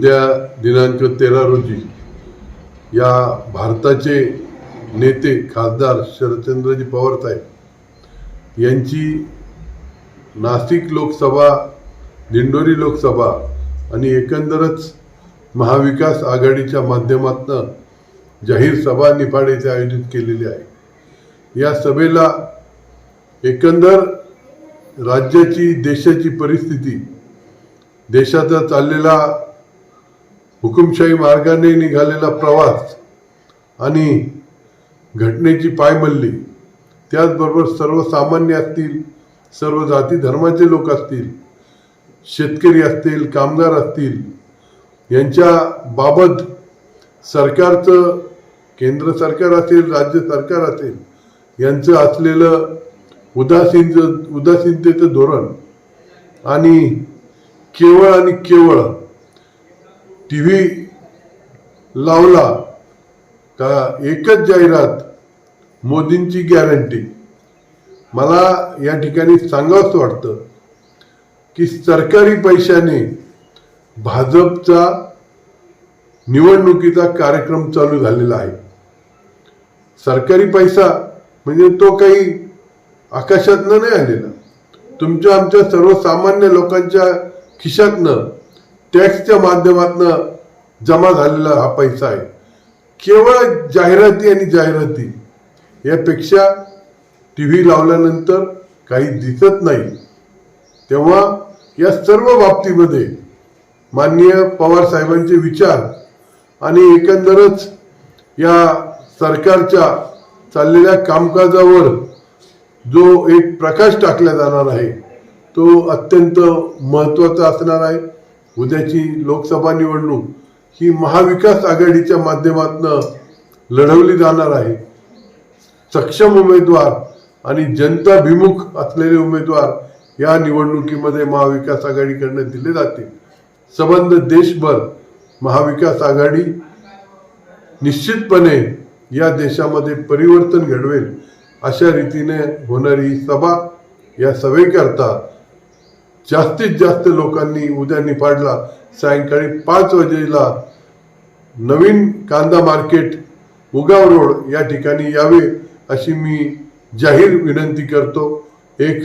उद्या दिनांक 13 रोजी या भारताचे नेते खासदार शरदचंद्रजी पवार साहेब यांची नाशिक लोकसभा, दिंडोरी लोकसभा आणि एकंदरच महाविकास आघाडीच्या माध्यमातून जाहीर सभा निफाड येथे आयोजित केलेली आहे। या सभेला एकंदर राज्याची, देशाची परिस्थिती, देशाचा चाललेला हुकुमशाही मार्गाने निघालेला प्रवास आणि घटनेची पायमल्ली, त्याचबरोबर सर्वसामान्य असतील, सर्व जाती धर्माचे लोक असतील, शेतकरी असतील, कामगार असतील, यांच्या बाबत सरकारचं, केंद्र सरकार असेल, राज्य सरकार असेल, यांचं असलेलं उदासीनतेचं धोरण आणि केवळ TV लावला का एकच जाहिरात, मोदींची गॅरंटी। मला या ठिकाणी सांगावंच वाटतं की सरकारी पैशाने भाजपचा निवडणुकीचा कार्यक्रम चालू झालेला आहे। सरकारी पैसा म्हणजे तो काही आकाशातनं नाही आलेला, तुमच्या आमच्या सर्वसामान्य लोकांच्या खिशातनं, टॅक्सच्या माध्यमातून जमा झालेला हा पैसा आहे। केवळ जाहिराती आणि जाहिराती, यापेक्षा TV लावल्यानंतर काही दिसत नाही। तेव्हा या सर्व बाबतीमध्ये माननीय पवार साहेबांचे विचार आणि एकंदरच या सरकारच्या चाललेल्या कामकाजावर जो एक प्रकाश टाकला जाणार आहे तो अत्यंत महत्त्वाचा असणार आहे। उद्याची लोकसभा निवडणूक ही महाविकास आघाडीच्या माध्यमातून लढवली जाणार आहे। सक्षम उमेदवार आणि जनताभिमुख असलेले उमेदवार या निवडणुकीमध्ये महाविकास आघाडीकडून दिले जातील। संबंध देशभर महाविकास आघाडी निश्चितपणे या देशामध्ये परिवर्तन घडवेल अशा रीतीने होणारी ही सभा, या सभेकरता जास्तीत जास्त लोकांनी उद्या निफाडला सायंकाळी 5 वाजेला नवीन कांदा मार्केट, उगाव रोड या ठिकाणी यावे अशी मी जाहीर विनंती करतो। एक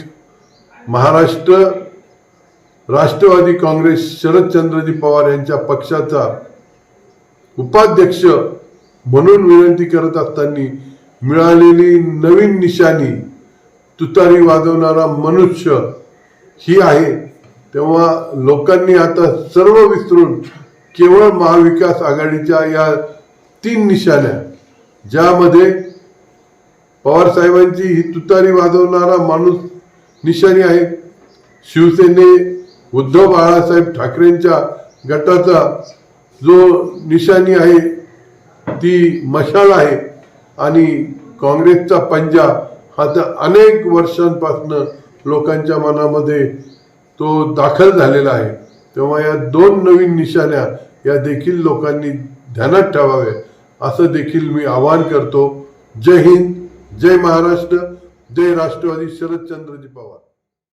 महाराष्ट्र राष्ट्रवादी काँग्रेस शरदचंद्रजी पवार यांच्या पक्षाचा उपाध्यक्ष म्हणून विनंती करत असताना मिळालेली नवीन निशाणी तुतारी वाजवणारा मनुष्य ही आहे। तेव्हा लोकांनी आता सर्व विसरून केवळ महाविकास आघाडीच्या या 3 निशाण्या, ज्यामध्ये पवार साहेबांची ही तुतारी वाजवणारा माणूस निशाणी आहे, शिवसेने उद्धव बाळासाहेब ठाकरेंच्या गटाचा जो निशाणी आहे ती मशाल आहे, आणि काँग्रेसचा पंजा हा तर अनेक वर्षांपासून लोकांच्या मनामध्ये तो दाखल झालेला आहे। तेव्हा या 2 नवीन निशाण्या या देखील लोकांनी ध्यानात ठेवाव्या असं देखील मी आवाहन करतो। जय हिंद, जय महाराष्ट्र, जय राष्ट्रवादी शरदचंद्रजी पवार।